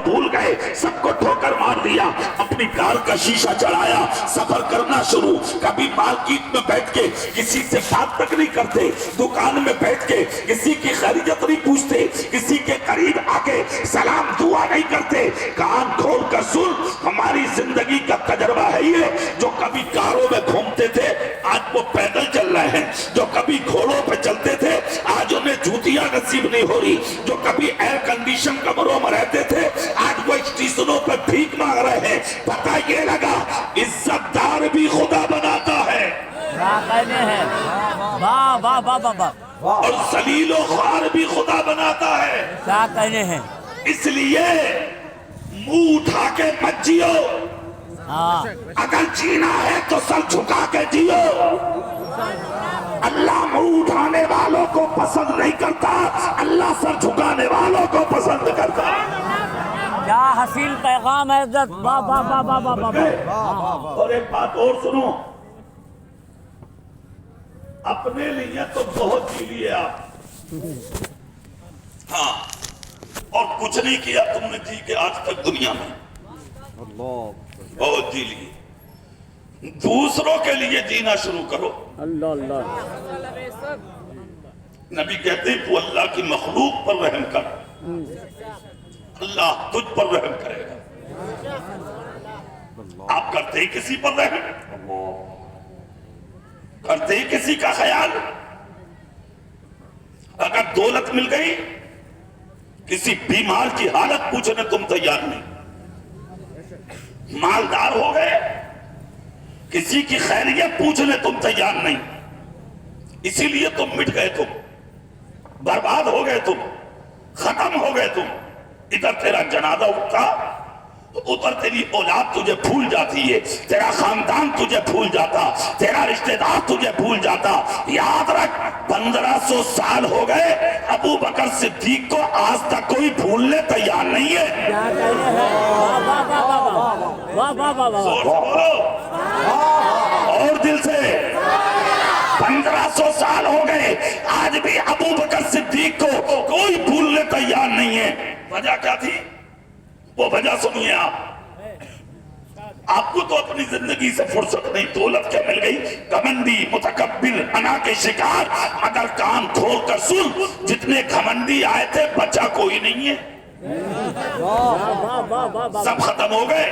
بھول گئے، سب کو ٹھوکر مار دیا، اپنی کار کا شیشہ چڑھایا، سفر کرنا شروع۔ کبھی مارکیٹ میں بیٹھ کے کسی سے بات تک نہیں کرتے، دکان میں بیٹھ کے کسی کی خیریت نہیں پوچھتے، کسی کے قریب آ کے سلام دعا نہیں کرتے۔ کان کھول کر سن، ہماری زندگی کا تجربہ ہے یہ، جو کبھی کاروں میں گھومتے تھے آج وہ پیدل چل رہے ہیں، جو کبھی گھوڑوں پہ چلتے تھے آج انہیں جوتیاں نصیب نہیں ہو رہی، جو کبھی ایئر کنڈیشن کمروں میں رہتے تھے آج وہ اسٹیشنوں پہ بھیک مانگ رہے ہیں۔ پتہ یہ لگا عزت دار بھی خدا بناتا ہے اور ذلیل و خوار بھی خدا بناتا ہے۔ کیا کہنے ہیں؟ اس لیے منہ اٹھا کے مت جیو، اگر جینا ہے تو سر جھکا کے جیو۔ اللہ منہ اٹھانے والوں کو پسند نہیں کرتا، اللہ سر جھکانے والوں کو پسند کرتا۔ کیا حسین پیغام ہے عزت، واہ واہ واہ واہ واہ واہ۔ اور ایک بات اور سنو، اپنے لیے تو بہت جی لیے آپ، ہاں، اور کچھ نہیں کیا تم نے جی کے آج تک دنیا میں، بہت جی لیے۔ دوسروں کے لیے جینا شروع کرو۔ اللہ اللہ، نبی کہتے ہیں تو اللہ کی مخلوق پر رحم کر، اللہ تجھ پر رحم کرے گا۔ آپ کرتے ہی کسی پر رحم، کرتے ہی کسی کا خیال۔ اگر دولت مل گئی، کسی بیمار کی حالت پوچھنے تم تیار نہیں، مالدار ہو گئے کسی کی خیریت پوچھنے تم تیار نہیں، اسی لیے تم مٹ گئے، تم برباد ہو گئے، تم ختم ہو گئے۔ تم ادھر تیرا جنازہ اٹھتا تو ادھر تیری اولاد تجھے بھول جاتی ہے، تیرا خاندان تجھے بھول جاتا، تیرا رشتہ دار تجھے بھول جاتا۔ یاد رکھ 1500 سال ہو گئے، ابو بکر صدیق کو آج تک کوئی بھولنے تیار نہیں ہے۔ کیا کہنے ہیں؟ واہ واہ واہ واہ واہ واہ واہ۔ زور سے بولو اور دل سے، 1500 سال ہو گئے، آج بھی ابو بکر صدیق کو کوئی بھولنے تیار نہیں ہے۔ وجہ کیا تھی؟ وہ وجہ سنیے آپ کو تو اپنی زندگی سے فرصت نہیں، دولت کیا مل گئی، گھمنڈی، متکبر، انا کے شکار۔ مگر کان کھول کر سن، جتنے گھمنڈی آئے تھے بچا کوئی نہیں ہے، سب ختم ہو گئے۔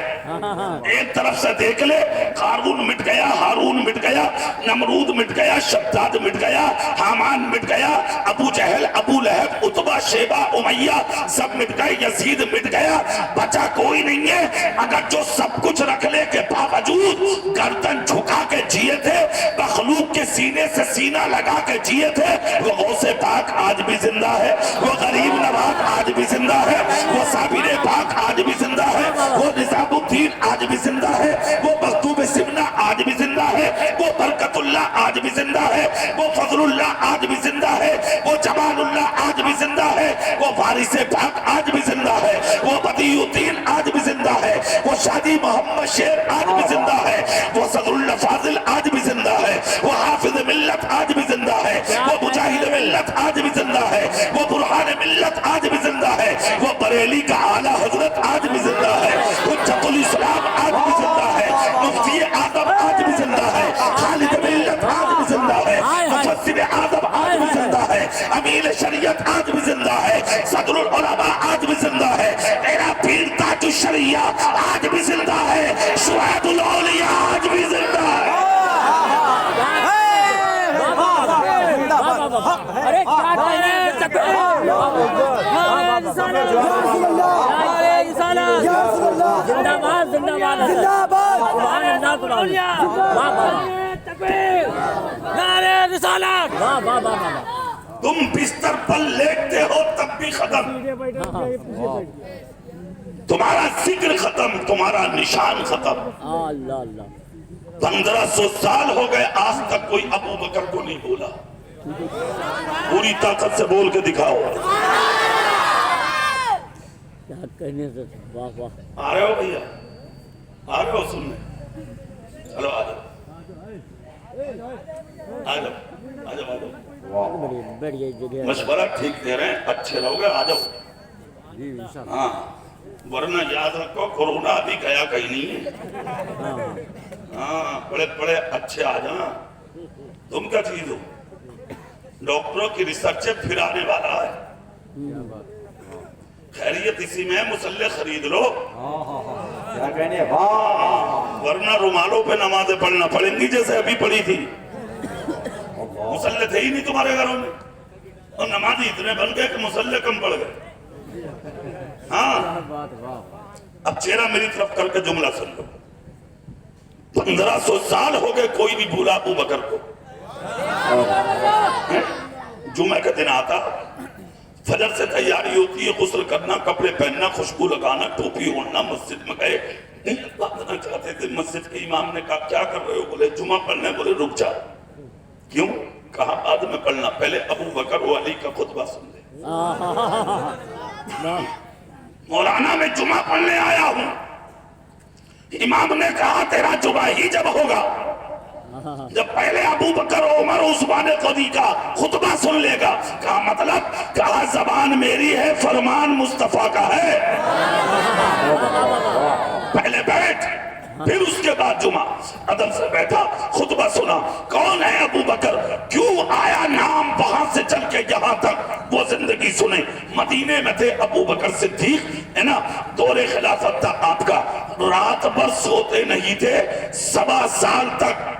ایک طرف سے دیکھ لے، قارون مٹ گیا، ہارون مٹ گیا، نمرود مٹ گیا، شداد مٹ گیا، حامان مٹ گیا، ابو جہل، ابو لہب، عتبہ، شیبہ، امیہ سب مٹ گئے، یزید مٹ گیا، بچا کوئی نہیں ہے۔ اگر جو سب کچھ رکھنے کے باوجود گردن جھکا کے جیے تھے، مخلوق کے سینے سے سینہ لگا کے جیے تھے، وہ غوث پاک آج بھی زندہ ہے، وہ غریب نواز آج بھی زندہ ہے، وہ صابر پاک آج بھی زندہ ہے، وہ نظام الدین آج بھی زندہ ہے، وہ مخدوم سمنہ آج بھی زندہ ہے، وہ برکت اللہ آج بھی زندہ ہے، وہ فضل اللہ آج بھی زندہ ہے، وہ جمال اللہ آج بھی زندہ ہے، وہ وارث پاک آج بھی زندہ ہے، وہ بدیع الدین آج بھی زندہ ہے، وہ شادی محمد شیر آج بھی زندہ ہے، وہ صدر اللہ فاضل آج بھی زندہ ہے، وہ حافظ ملت آج بھی زندہ ہے، وہ مجاہد ملت آج بھی زندہ ہے، وہ برہان ملت آج بھی زندہ ہے، وہ بریلی کا اعلیٰ حضرت آج بھی زندہ ہے، حجت الاسلام آج بھی زندہ ہے، مفتی اعظم آج بھی زندہ ہے، خالد ملت آج بھی زندہ ہے، مفسر اعظم آج بھی زندہ ہے، امیر شریعت آج بھی زندہ ہے، صدر العلماء آج بھی زندہ ہے، تیرا پیر تاج الشریعہ آج بھی زندہ ہے، شہید الاولیاء آج بھی زندہ ہے۔ ارے کیا کہنے ہیں؟ زندہ باد، زندہ باد، سبحان اللہ، نعرے رسالت، واہ واہ واہ واہ۔ تم بستر پر لیٹتے ہو تب بھی ختم، تمہارا ذکر ختم، تمہارا نشان ختم۔ اللہ اللہ، 1500 سال ہو گئے، آج تک کوئی ابو بکر کو نہیں بولا۔ پوری طاقت سے بول کے دکھاؤ۔ کیا کہنے سے، واہ واہ۔ آ رہے ہو بھیا، آ رہے ہو سننے؟ چلو آ جاؤ، آ جاؤ، آ جاؤ، آ جاؤ۔ بڑھیا جگہ، مشورہ ٹھیک دے رہے ہیں، اچھے رہو گے، آ جاؤ۔ ہاں ورنہ یاد رکھو کورونا ابھی گیا کہیں نہیں ہے. ہاں بڑے بڑے اچھے آ جانا. تم کیا چیز ہو؟ ڈاکٹروں کی ریسرچ پھر آنے والا ہے. خیریت اسی میں مسلح خرید لو کیا کہنے واہ ورنہ رومالوں پہ نمازیں پڑھنا پڑیں گی جیسے ابھی پڑھی تھی. مسلح تھے ہی نہیں تمہارے گھروں میں اور نمازی اتنے بن گئے کہ مسلح کم پڑ گئے. ہاں اب چہرہ میری طرف کر کے جملہ سن لو. 1500 سال ہو گئے کوئی نہیں بھولا ابو بکر کو. جمعہ کا دن آتا فجر سے تیاری ہوتی ہے غسل کرنا کپڑے پہننا خوشبو لگانا ٹوپی اوڑھنا مسجد میں گئے پڑھنا چاہتے تھے. مسجد کے امام نے کہا کیا کر رہے ہو؟ بولے جمعہ پڑھنے. بولے رک جا. کیوں؟ کہا بعد میں پڑھنا پہلے ابو بکر و علی کا خطبہ سن لے. مولانا میں جمعہ پڑھنے آیا ہوں. امام نے کہا تیرا جمعہ ہی جب ہوگا جب پہلے ابو بکر عمر عثمان غنی کا خطبہ سن لے گا. کہا مطلب؟ کہا زبان میری ہے فرمان مصطفیٰ کا ہے. پہلے بیٹھ پھر اس کے بعد جمعہ. ادب سے بیٹھا خطبہ سنا. کون ہے ابو بکر؟ کیوں آیا نام وہاں سے چل کے یہاں تک وہ زندگی سنے. مدینے میں تھے ابو بکر صدیق ہے نا. دور خلافت تھا آپ کا. رات بھر سوتے نہیں تھے. 7 سال تک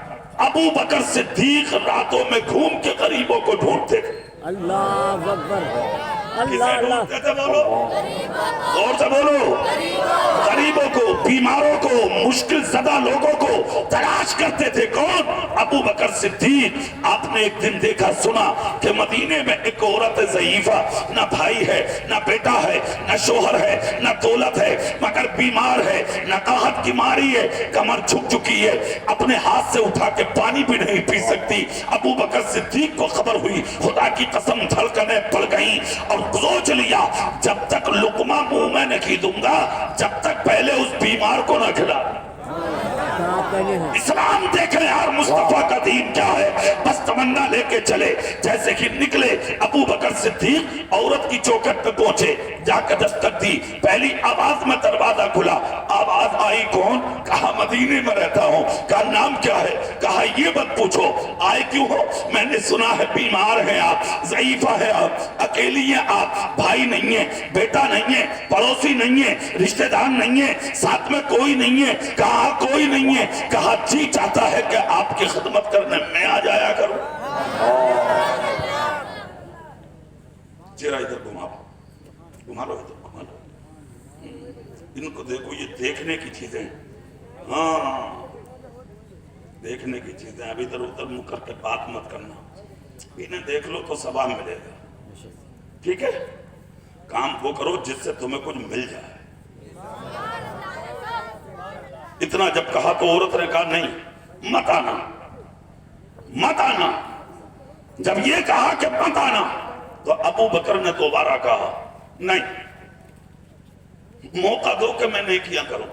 ابو بکر صدیق راتوں میں گھوم کے غریبوں کو ڈھونڈتے تھے. اللہ اکبر کسے اللہ اللہ ڈھونڈتے تھے بولو؟ اور سے بولو. غریبوں کو بیماروں کو مشکل زدہ لوگوں کو تلاش کرتے تھے. کون؟ ابو بکر صدیق. آپ نے ایک دن دیکھا سنا کہ مدینے میں ایک عورت ضعیفہ نہ بھائی ہے نہ بیٹا ہے نہ شوہر ہے نہ دولت ہے مگر بیمار ہے نہ قحط کی ماری ہے کمر جھک چکی ہے اپنے ہاتھ سے اٹھا کے پانی بھی نہیں پی سکتی. ابو بکر صدیق کو خبر ہوئی. خدا کی قسم دھڑکنیں پڑ گئیں اور سوچ لیا جب تک لقمہ منہ میں نہیں دوں گا جب تک پہلے اس بیمار کو نہ کھلا. اسلام دیکھیں یار مصطفیٰ کا دین کیا ہے. بس تمنا لے کے چلے. جیسے کہ نکلے ابو بکر صدیق عورت کی چوکھٹ پہ پہنچے. جا کے دستک دی. پہلی آواز میں دروازہ کھلا. آواز آئی کون؟ کہا مدینے میں رہتا ہوں. کہا نام کیا ہے؟ کہا یہ مت پوچھو. آئے کیوں ہو؟ میں نے سنا ہے بیمار ہیں آپ ضعیفہ ہے آپ اکیلی ہیں آپ بھائی نہیں ہے بیٹا نہیں ہے پڑوسی نہیں ہے رشتہ دار نہیں ہے ساتھ میں کوئی نہیں ہے. کہا کوئی نہیں ہے. کہا جی چاہتا ہے کہ آپ کی خدمت کرنے میں آ جایا کروں. چہرہ ادھر گھما لو ادھر گھما لو. ان کو دیکھو یہ دیکھنے کی چیزیں. ہاں دیکھنے کی چیزیں. اب ادھر ادھر منہ کر کے بات مت کرنا. انہیں دیکھ لو تو ثواب ملے گا. ٹھیک ہے کام وہ کرو جس سے تمہیں کچھ مل جائے. اتنا جب کہا تو عورت نے کہا نہیں مت آنا مت آنا. جب یہ کہا کہ مت آنا تو ابو بکر نے دوبارہ کہا نہیں موقع دو کہ میں نہیں کیا کروں.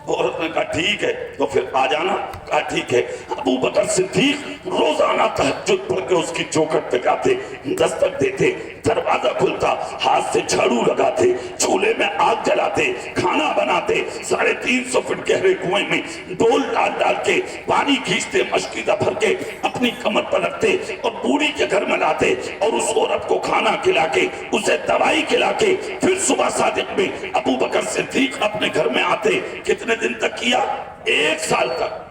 عورت نے کہا ٹھیک ہے تو پھر آ جانا. کہا ٹھیک ہے. ابو بکر صدیق روزانہ تہجد پڑھ کے اس کی چوکھٹ پہ جاتے دستک دیتے دروازہ کھلتا ہاتھ سے جھاڑو لگاتے چولہے میں آگ جلاتے کھانا بناتے 350 فٹ گہرے کنویں میں ڈول ڈال ڈال کے پانی کھینچتے مشکیزہ بھر کے اپنی کمر پر رکھتے اور بوڑھی کے گھر میں لاتے اور اس عورت کو کھانا کھلا کے اسے دوائی کھلا کے پھر صبح صادق میں ابو بکر صدیق اپنے گھر میں آتے. کتنے دن تک کیا؟ 1 سال تک.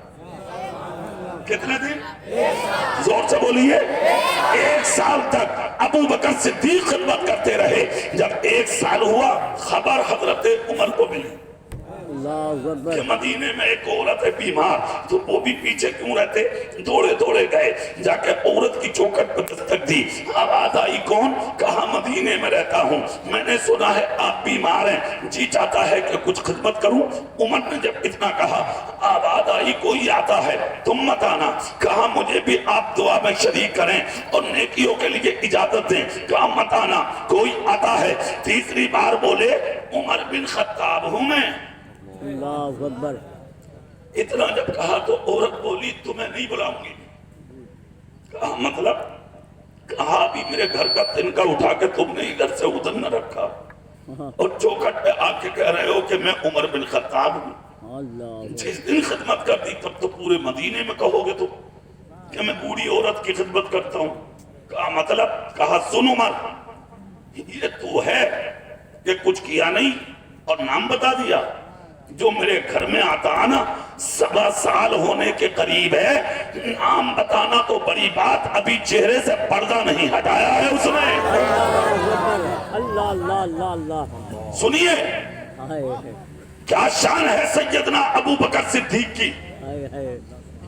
کتنے دن؟ زور سے بولیے. 1 سال تک ابو بکر صدیق خدمت کرتے رہے. جب 1 سال ہوا خبر حضرت عمر کو ملی کہ مدینے میں ایک عورت ہے بیمار. تو وہ بھی پیچھے کیوں رہتے دوڑے دوڑے گئے جا کے عورت کی چوکھٹ پر دستک دی. آواز آئی کون؟ کہا مدینے میں رہتا ہوں میں نے سنا ہے آپ بیمار ہیں جی چاہتا ہے کہ کچھ خدمت کروں. عمر نے جب اتنا کہا آواز آئی کوئی آتا ہے تم مت آنا. کہا مجھے بھی آپ دعا میں شریک کریں اور نیکیوں کے لیے اجازت دیں. کہا مت آنا کوئی آتا ہے. تیسری بار بولے عمر بن خطاب ہوں میں. اللہ اکبر. اتنا جب کہا تو عورت بولی تمہیں نہیں بلاؤں گی. کہا مطلب؟ کہا ابھی میرے گھر کا تنکا اٹھا کے تم نے ادھر سے ادھر نہ رکھا اور چوکھٹ پہ آ کے کہہ رہے ہو کہ میں عمر بن خطاب ہوں. اللہ جس دن خدمت کر دی تب تو پورے مدینے میں کہو گے تو کہ میں بوڑھی عورت کی خدمت کرتا ہوں. کہا مطلب؟ کہا سن عمر، یہ تو ہے کہ کچھ کیا نہیں اور نام بتا دیا. جو میرے گھر میں آتا نا 7 سال ہونے کے قریب ہے، نام بتانا تو بڑی بات، ابھی چہرے سے پردہ نہیں ہٹایا ہے اس نے. اللہ اللہ اللہ اللہ. سنیے ہائے کیا شان ہے سیدنا ابو بکر صدیق کی. ہائے ہائے.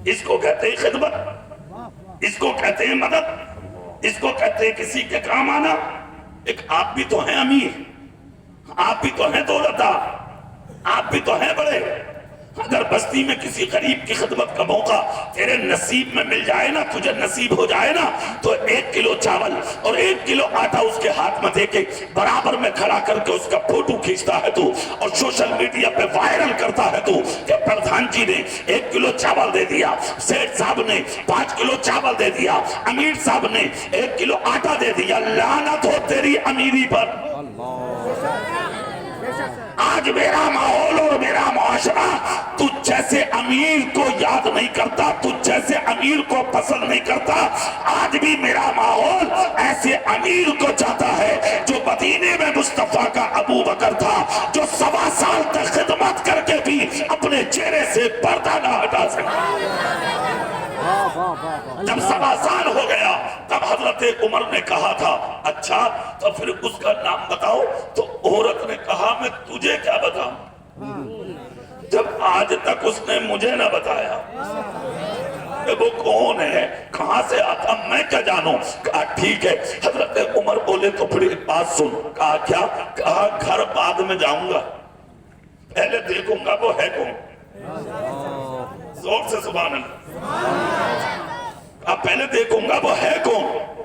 اس کو کہتے ہیں خدمت، اس کو کہتے ہیں مدد، اس کو کہتے ہیں کسی کے کام آنا. ایک آپ بھی تو ہیں امیر، آپ بھی تو ہیں دولتدار، آپ بھی تو ہیں بڑے. اگر بستی میں کسی غریب کی خدمت کا موقع تیرے نصیب میں مل جائے نا، تجھے نصیب ہو جائے نا، تو 1 کلو چاول اور 1 کلو آٹا اس کے ہاتھ میں دے کے برابر میں کھڑا کر کے اس کا فوٹو کھینچتا ہے تو، اور سوشل میڈیا پہ وائرل کرتا ہے تو کہ پردھان جی نے 1 کلو چاول دے دیا، سیٹھ صاحب نے 5 کلو چاول دے دیا، امیر صاحب نے 1 کلو آٹا دے دیا. لعنت ہو تیری امیری پر. آج میرا ماحول اور میرا معاشرہ تجھ جیسے امیر کو یاد نہیں کرتا، تجھ جیسے امیر کو پسند نہیں کرتا. آج بھی میرا ماحول ایسے امیر کو چاہتا ہے جو مدینے میں مصطفیٰ کا ابو بکر تھا، جو 7 سال تک خدمت کر کے بھی اپنے چہرے سے پردہ نہ ہٹا سکا. جب 7 سال ہو گیا تب حضرت عمر نے کہا تھا اچھا تو پھر اس کا نام بتاؤ. تو عورت نے کہا میں تجھے کیا بتاؤں جب آج تک اس نے مجھے نہ بتایا کہ وہ کون ہے، کہاں سے آتا، میں کیا جانوں. کہا ٹھیک ہے. حضرت عمر بولے تو پھر ایک بات سن. کہا کیا؟ کہا گھر بعد میں جاؤں گا، پہلے دیکھوں گا وہ ہے کون. زور سے سبحان اللہ. اب پہلے دیکھوں گا وہ ہے کون.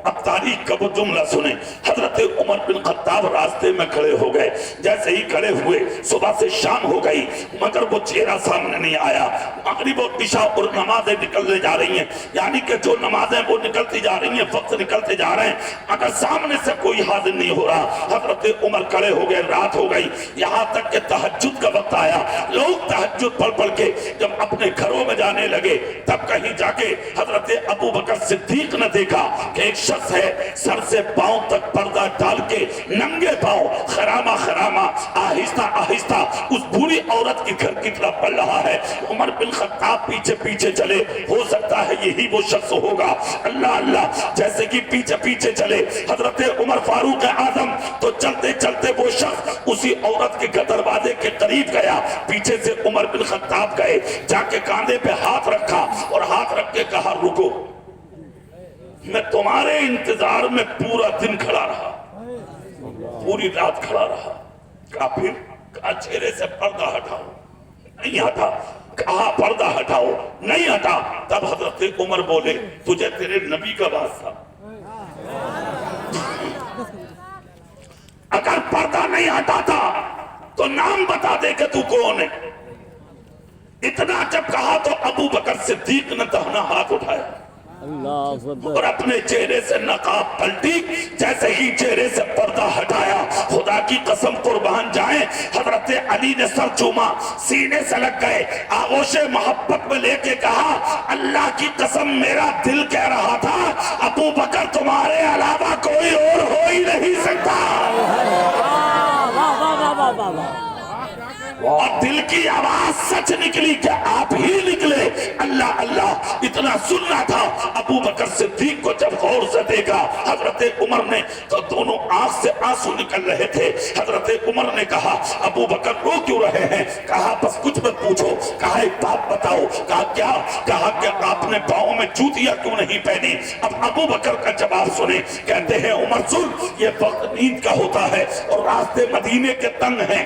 اب تاریخ کا وہ جملہ سنیں. حضرت عمر بن خطاب راستے میں کھڑے ہو گئے. جیسے ہی کھڑے ہوئے صبح سے شام ہو گئی مگر وہ چہرہ سامنے نہیں آیا. مغرب اور عشاء اور نمازیں نکلنے جا رہی ہیں، یعنی کہ جو نمازیں وہ نکلتی جا رہی ہیں، وقت نکلتے جا رہے ہیں، اگر سامنے سے کوئی حاضر نہیں ہو رہا. حضرت عمر کھڑے ہو گئے. رات ہو گئی، یہاں تک کہ تہجد کا وقت آیا. لوگ تہجد پڑھ پڑھ کے جب اپنے گھروں میں جانے لگے تب کہیں جا کے حضرت ابو بکر صدیق نے دیکھا کہ ایک شخص ہے سر سے پاؤں تک پردہ ڈال کے ننگے پاؤں خرامہ خرامہ آہستہ آہستہ اس بوڑھی عورت کی گھر کی طرف بڑھ رہا ہے. عمر بن خطاب پیچھے پیچھے چلے. ہو سکتا ہے یہی وہ شخص ہوگا. اللہ اللہ. جیسے کہ پیچھے پیچھے چلے حضرت عمر فاروق اعظم تو چلتے چلتے وہ شخص اسی عورت کے دروازے کے قریب گیا. پیچھے سے عمر بن خطاب گئے، جا کے کاندھے پہ ہاتھ رکھا اور ہاتھ رکھ کے کہا رکو، میں تمہارے انتظار میں پورا دن کھڑا رہا، پوری رات کھڑا رہا. کہا پھر؟ کہا چہرے سے پردہ ہٹاؤ. نہیں ہٹا. کہا پردہ ہٹاؤ. نہیں ہٹا. تب حضرت عمر بولے تجھے تیرے نبی کا واسطہ، اگر پردہ نہیں ہٹاتا تو نام بتا دے کہ تو کون ہے. اتنا جب کہا تو ابو بکر صدیق نے دہنا ہاتھ اٹھایا اور اپنے چہرے سے نقاب پلٹی. جیسے ہی چہرے سے پردہ ہٹایا، خدا کی قسم قربان جائیں، حضرت علی نے سر چوما، سینے سے لگ گئے، آغوش محبت میں لے کے کہا اللہ کی قسم میرا دل کہہ رہا تھا ابو بکر تمہارے علاوہ کوئی اور ہو ہی نہیں سکتا. اور دل کی آواز سچ نکلی کہ آپ ہی نکلے. اللہ اللہ. اتنا سننا تھا. ابو بکر صدیق کو جب غور سے دیکھا حضرت عمر نے تو دونوں آنکھ سے آنسو نکل رہے تھے. حضرت عمر نے کہا ابو بکر رو کیوں رہے ہیں؟ کہا بس کچھ مت پوچھو. کہا ایک بات بتاؤ. کہا کیا؟ کہا کہ آپ نے پاؤں میں جوتیاں کیوں نہیں پہنی؟ اب ابو بکر کا جواب سنیں. کہتے ہیں عمر سن، یہ وقت نیند کا ہوتا ہے اور راستے مدینے کے تنگ ہیں،